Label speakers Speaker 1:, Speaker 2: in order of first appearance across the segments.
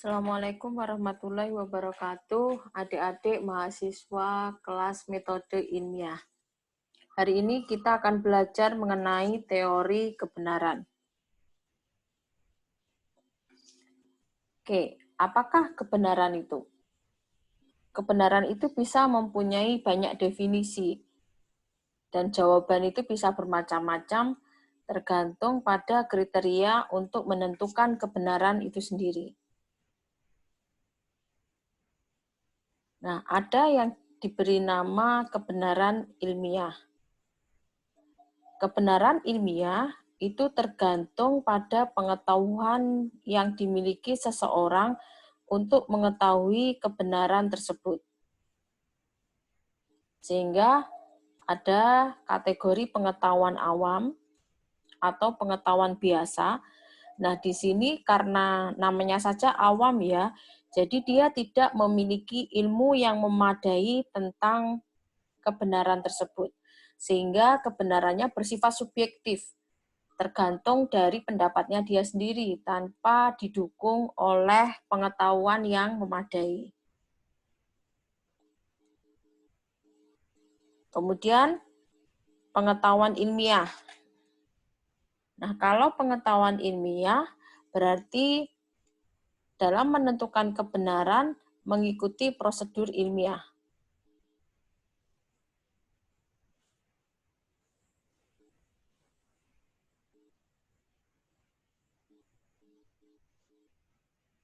Speaker 1: Assalamualaikum warahmatullahi wabarakatuh, adik-adik mahasiswa kelas metode ilmiah. Hari ini kita akan belajar mengenai teori kebenaran. Oke, apakah kebenaran itu? Kebenaran itu bisa mempunyai banyak definisi, dan jawaban itu bisa bermacam-macam tergantung pada kriteria untuk menentukan kebenaran itu sendiri. Nah, ada yang diberi nama kebenaran ilmiah. Kebenaran ilmiah itu tergantung pada pengetahuan yang dimiliki seseorang untuk mengetahui kebenaran tersebut. Sehingga ada kategori pengetahuan awam atau pengetahuan biasa. Nah, di sini karena namanya saja awam ya, jadi dia tidak memiliki ilmu yang memadai tentang kebenaran tersebut. Sehingga kebenarannya bersifat subjektif, tergantung dari pendapatnya dia sendiri tanpa didukung oleh pengetahuan yang memadai. Kemudian pengetahuan ilmiah. Nah, kalau pengetahuan ilmiah berarti dalam menentukan kebenaran mengikuti prosedur ilmiah.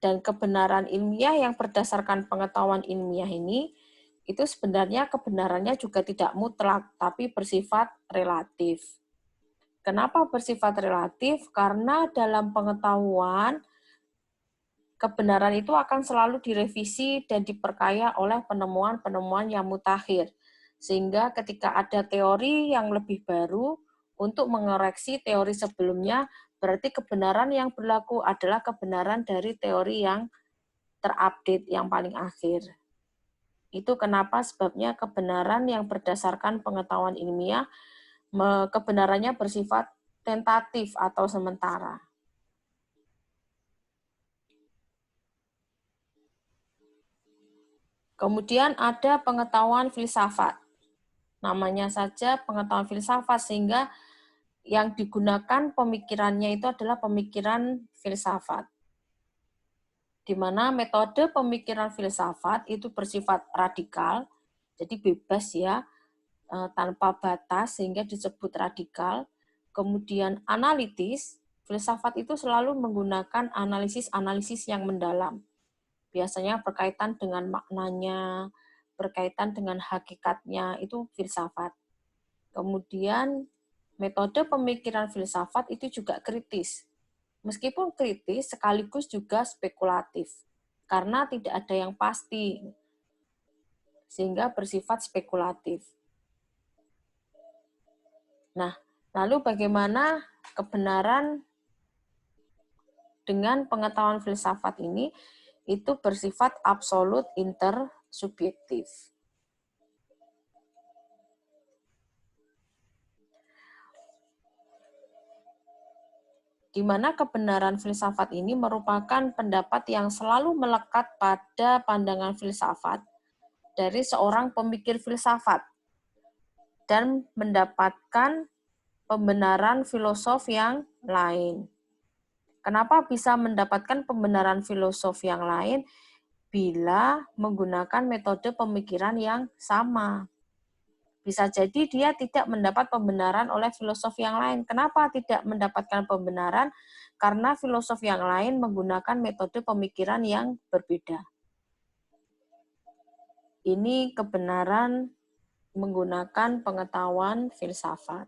Speaker 1: Dan kebenaran ilmiah yang berdasarkan pengetahuan ilmiah ini, itu sebenarnya kebenarannya juga tidak mutlak, tapi bersifat relatif. Kenapa bersifat relatif? Karena dalam pengetahuan, kebenaran itu akan selalu direvisi dan diperkaya oleh penemuan-penemuan yang mutakhir. Sehingga ketika ada teori yang lebih baru, untuk mengoreksi teori sebelumnya, berarti kebenaran yang berlaku adalah kebenaran dari teori yang terupdate, yang paling akhir. Itu kenapa sebabnya kebenaran yang berdasarkan pengetahuan ilmiah, kebenarannya bersifat tentatif atau sementara. Kemudian ada pengetahuan filsafat. Namanya saja pengetahuan filsafat, sehingga yang digunakan pemikirannya itu adalah pemikiran filsafat. Di mana metode pemikiran filsafat itu bersifat radikal, jadi bebas ya, tanpa batas sehingga disebut radikal. Kemudian analitis, filsafat itu selalu menggunakan analisis-analisis yang mendalam. Biasanya berkaitan dengan maknanya, berkaitan dengan hakikatnya, itu filsafat. Kemudian metode pemikiran filsafat itu juga kritis. Meskipun kritis, sekaligus juga spekulatif. Karena tidak ada yang pasti, sehingga bersifat spekulatif. Nah, lalu bagaimana kebenaran dengan pengetahuan filsafat ini? Itu bersifat absolut intersubjektif. Di mana kebenaran filsafat ini merupakan pendapat yang selalu melekat pada pandangan filsafat dari seorang pemikir filsafat dan mendapatkan pembenaran filosof yang lain. Kenapa bisa mendapatkan pembenaran filosof yang lain? Bila menggunakan metode pemikiran yang sama. Bisa jadi dia tidak mendapat pembenaran oleh filosof yang lain. Kenapa tidak mendapatkan pembenaran? Karena filosof yang lain menggunakan metode pemikiran yang berbeda. Ini kebenaran menggunakan pengetahuan filsafat.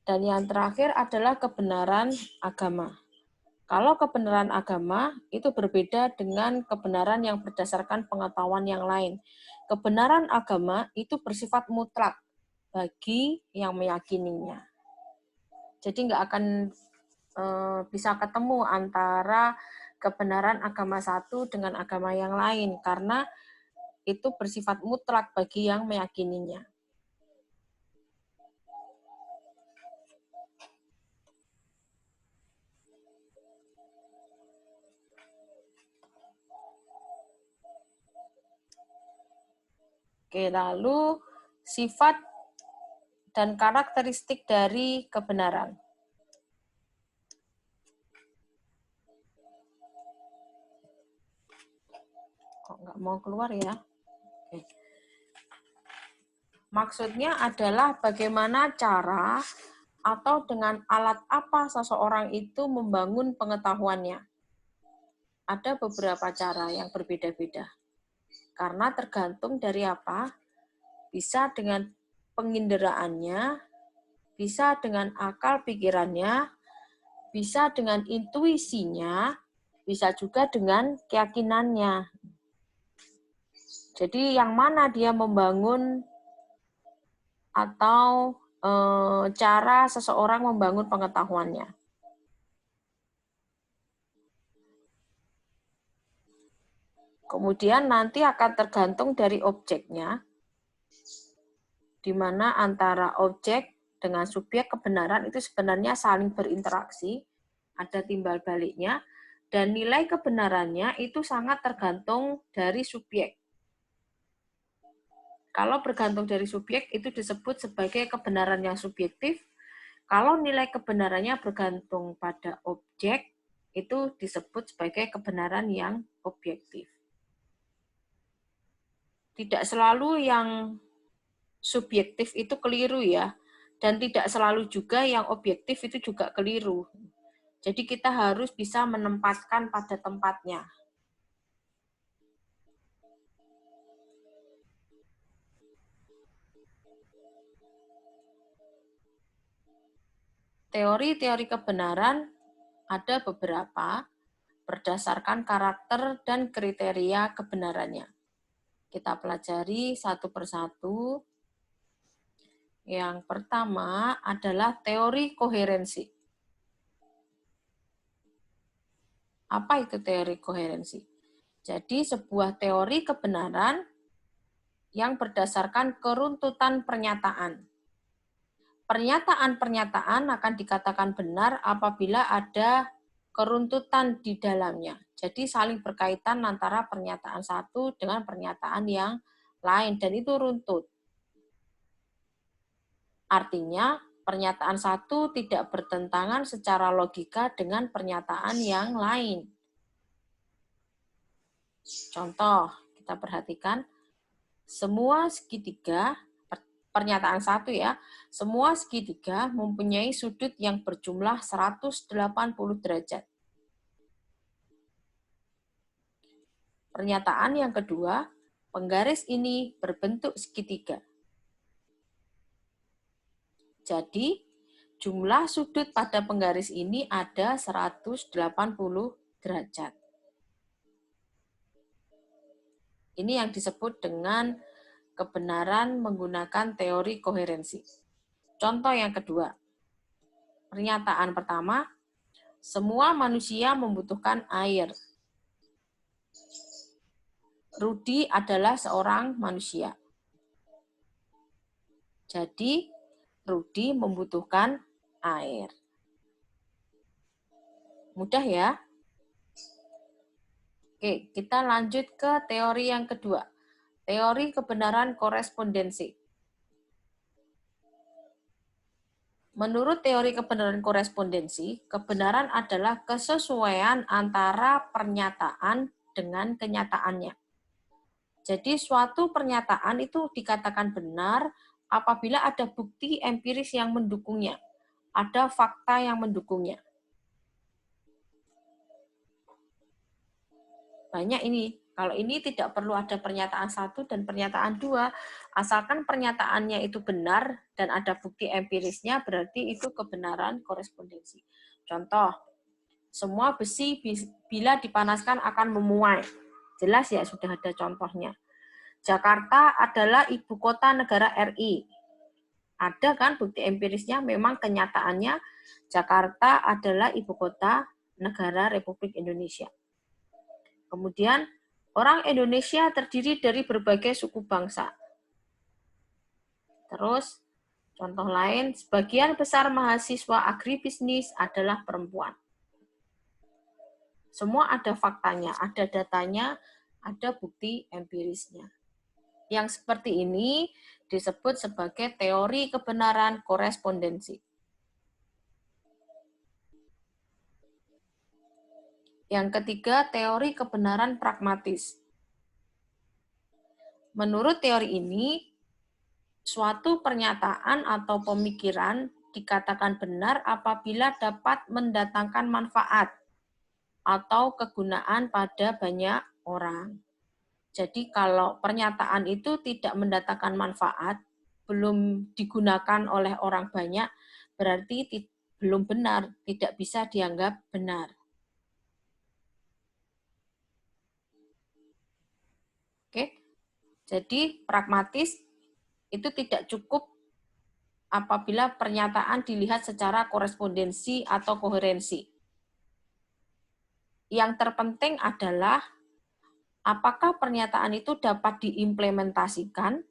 Speaker 1: Dan yang terakhir adalah kebenaran agama. Kalau kebenaran agama itu berbeda dengan kebenaran yang berdasarkan pengetahuan yang lain. Kebenaran agama itu bersifat mutlak bagi yang meyakininya. Jadi nggak akan bisa ketemu antara kebenaran agama satu dengan agama yang lain, karena itu bersifat mutlak bagi yang meyakininya. Oke, lalu sifat dan karakteristik dari kebenaran. Kok nggak mau keluar ya? Oke. Maksudnya adalah bagaimana cara atau dengan alat apa seseorang itu membangun pengetahuannya. Ada beberapa cara yang berbeda-beda. Karena tergantung dari apa, bisa dengan penginderaannya, bisa dengan akal pikirannya, bisa dengan intuisinya, bisa juga dengan keyakinannya. Jadi yang mana dia membangun atau cara seseorang membangun pengetahuannya. Kemudian nanti akan tergantung dari objeknya, di mana antara objek dengan subjek kebenaran itu sebenarnya saling berinteraksi, ada timbal baliknya, dan nilai kebenarannya itu sangat tergantung dari subjek. Kalau bergantung dari subjek itu disebut sebagai kebenaran yang subjektif. Kalau nilai kebenarannya bergantung pada objek, itu disebut sebagai kebenaran yang objektif. Tidak selalu yang subjektif itu keliru ya, dan tidak selalu juga yang objektif itu juga keliru. Jadi kita harus bisa menempatkan pada tempatnya. Teori-teori kebenaran ada beberapa berdasarkan karakter dan kriteria kebenarannya. Kita pelajari satu persatu. Yang pertama adalah teori koherensi. Apa itu teori koherensi? Jadi sebuah teori kebenaran yang berdasarkan keruntutan pernyataan. Pernyataan-pernyataan akan dikatakan benar apabila ada keruntutan di dalamnya. Jadi saling berkaitan antara pernyataan satu dengan pernyataan yang lain, dan itu runtut. Artinya, pernyataan satu tidak bertentangan secara logika dengan pernyataan yang lain. Contoh, kita perhatikan, semua segitiga, pernyataan satu ya, semua segitiga mempunyai sudut yang berjumlah 180 derajat. Pernyataan yang kedua, penggaris ini berbentuk segitiga. Jadi, jumlah sudut pada penggaris ini ada 180 derajat. Ini yang disebut dengan kebenaran menggunakan teori koherensi. Contoh yang kedua, pernyataan pertama, semua manusia membutuhkan air. Rudi adalah seorang manusia. Jadi, Rudi membutuhkan air. Mudah ya? Oke, kita lanjut ke teori yang kedua. Teori kebenaran korespondensi. Menurut teori kebenaran korespondensi, kebenaran adalah kesesuaian antara pernyataan dengan kenyataannya. Jadi suatu pernyataan itu dikatakan benar apabila ada bukti empiris yang mendukungnya, ada fakta yang mendukungnya. Banyak ini. Kalau ini tidak perlu ada pernyataan satu dan pernyataan dua, asalkan pernyataannya itu benar dan ada bukti empirisnya, berarti itu kebenaran korespondensi. Contoh, semua besi bila dipanaskan akan memuai. Jelas ya, sudah ada contohnya. Jakarta adalah ibu kota negara RI. Ada kan bukti empirisnya, memang kenyataannya Jakarta adalah ibu kota negara Republik Indonesia. Kemudian, orang Indonesia terdiri dari berbagai suku bangsa. Terus, contoh lain, sebagian besar mahasiswa agribisnis adalah perempuan. Semua ada faktanya, ada datanya, ada bukti empirisnya. Yang seperti ini disebut sebagai teori kebenaran korespondensi. Yang ketiga, teori kebenaran pragmatis. Menurut teori ini, suatu pernyataan atau pemikiran dikatakan benar apabila dapat mendatangkan manfaat atau kegunaan pada banyak orang. Jadi kalau pernyataan itu tidak mendatangkan manfaat, belum digunakan oleh orang banyak, berarti belum benar, tidak bisa dianggap benar. Oke, jadi pragmatis itu tidak cukup apabila pernyataan dilihat secara korespondensi atau koherensi. Yang terpenting adalah apakah pernyataan itu dapat diimplementasikan,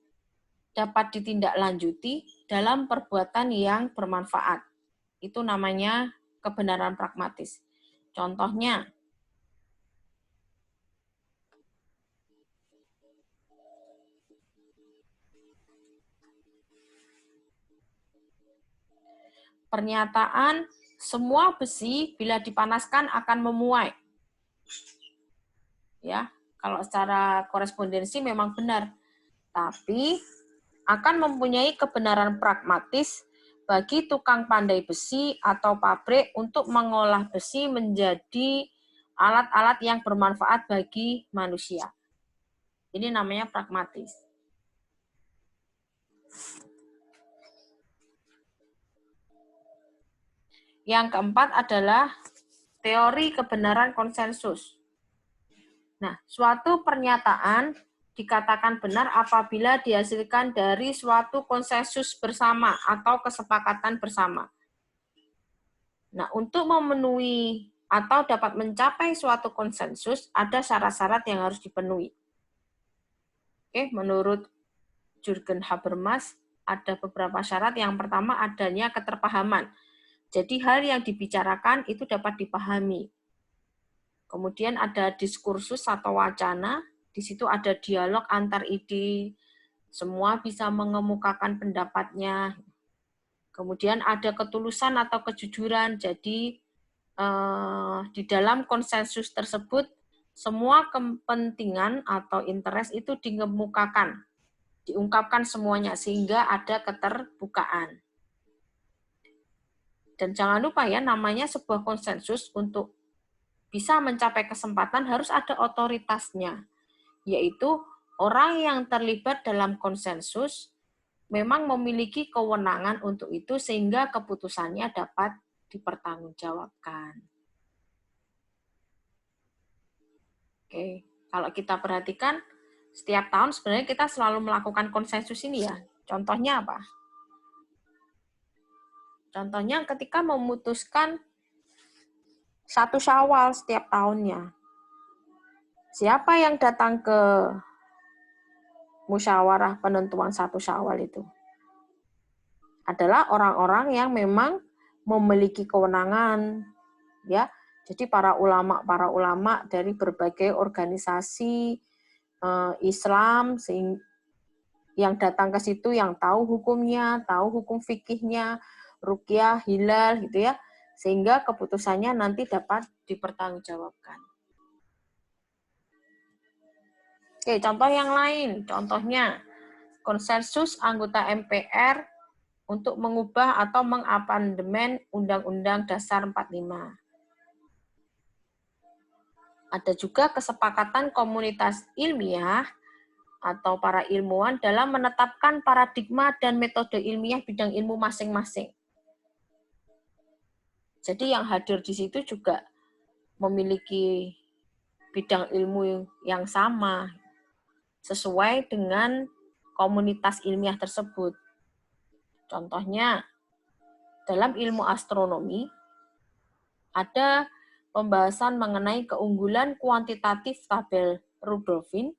Speaker 1: dapat ditindaklanjuti dalam perbuatan yang bermanfaat. Itu namanya kebenaran pragmatis. Contohnya, pernyataan semua besi bila dipanaskan akan memuai. Ya, kalau secara korespondensi memang benar, tapi akan mempunyai kebenaran pragmatis bagi tukang pandai besi atau pabrik untuk mengolah besi menjadi alat-alat yang bermanfaat bagi manusia. Ini namanya pragmatis. Yang keempat adalah teori kebenaran konsensus. Nah, suatu pernyataan dikatakan benar apabila dihasilkan dari suatu konsensus bersama atau kesepakatan bersama. Nah, untuk memenuhi atau dapat mencapai suatu konsensus, ada syarat-syarat yang harus dipenuhi. Oke, menurut Jürgen Habermas, ada beberapa syarat. Yang pertama, adanya keterpahaman. Jadi, hal yang dibicarakan itu dapat dipahami. Kemudian ada diskursus atau wacana, di situ ada dialog antar ide, semua bisa mengemukakan pendapatnya. Kemudian ada ketulusan atau kejujuran, jadi di dalam konsensus tersebut, semua kepentingan atau interest itu dikemukakan, diungkapkan semuanya, sehingga ada keterbukaan. Dan jangan lupa ya, namanya sebuah konsensus untuk bisa mencapai kesempatan harus ada otoritasnya, yaitu orang yang terlibat dalam konsensus memang memiliki kewenangan untuk itu sehingga keputusannya dapat dipertanggungjawabkan. Oke, kalau kita perhatikan setiap tahun sebenarnya kita selalu melakukan konsensus ini ya. Contohnya apa? Contohnya ketika memutuskan 1 Syawal setiap tahunnya. Siapa yang datang ke musyawarah penentuan 1 Syawal itu? Adalah orang-orang yang memang memiliki kewenangan, ya. Jadi para ulama dari berbagai organisasi Islam yang datang ke situ yang tahu hukumnya, tahu hukum fikihnya, ruqyah, hilal gitu ya. Sehingga keputusannya nanti dapat dipertanggungjawabkan. Oke, contoh yang lain. Contohnya konsensus anggota MPR untuk mengubah atau mengamandemen Undang-Undang Dasar 45. Ada juga kesepakatan komunitas ilmiah atau para ilmuwan dalam menetapkan paradigma dan metode ilmiah bidang ilmu masing-masing. Jadi yang hadir di situ juga memiliki bidang ilmu yang sama, sesuai dengan komunitas ilmiah tersebut. Contohnya, dalam ilmu astronomi, ada pembahasan mengenai keunggulan kuantitatif tabel Rudolphine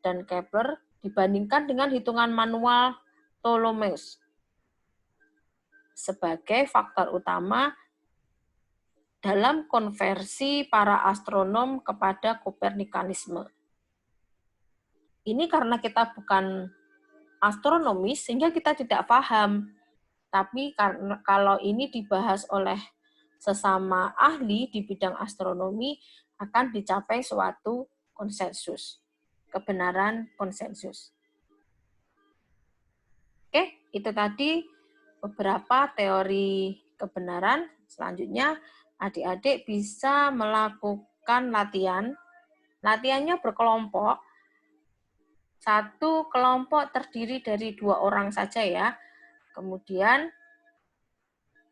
Speaker 1: dan Kepler dibandingkan dengan hitungan manual Ptolemeus sebagai faktor utama dalam konversi para astronom kepada Kopernikanisme. ini karena kita bukan astronomis, sehingga kita tidak paham. Tapi karena kalau ini dibahas oleh sesama ahli di bidang astronomi, akan dicapai suatu konsensus, kebenaran konsensus. Oke, itu tadi beberapa teori kebenaran. Selanjutnya, adik-adik bisa melakukan latihan. Latihannya berkelompok. Satu kelompok terdiri dari 2 orang saja ya. Kemudian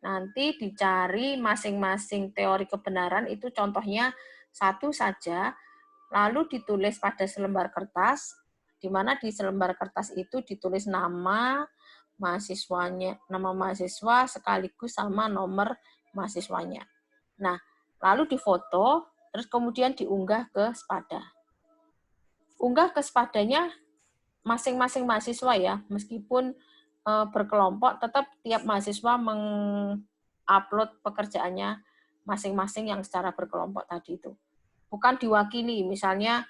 Speaker 1: nanti dicari masing-masing teori kebenaran, itu contohnya satu saja, lalu ditulis pada selembar kertas, di mana di selembar kertas itu ditulis nama mahasiswanya, nama mahasiswa sekaligus sama nomor mahasiswanya. Nah, lalu difoto, terus kemudian diunggah ke Spada. Unggah ke Spadanya masing-masing mahasiswa ya, meskipun berkelompok, tetap tiap mahasiswa mengupload pekerjaannya masing-masing yang secara berkelompok tadi itu. Bukan diwakili, misalnya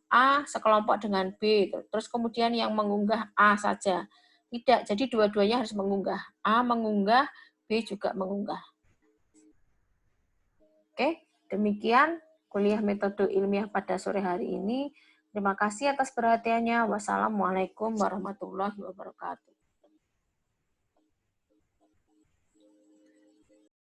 Speaker 1: A sekelompok dengan B, terus kemudian yang mengunggah A saja. Tidak, jadi dua-duanya harus mengunggah. A mengunggah, B juga mengunggah. Oke, demikian kuliah metode ilmiah pada sore hari ini. Terima kasih atas perhatiannya. Wassalamualaikum warahmatullahi wabarakatuh.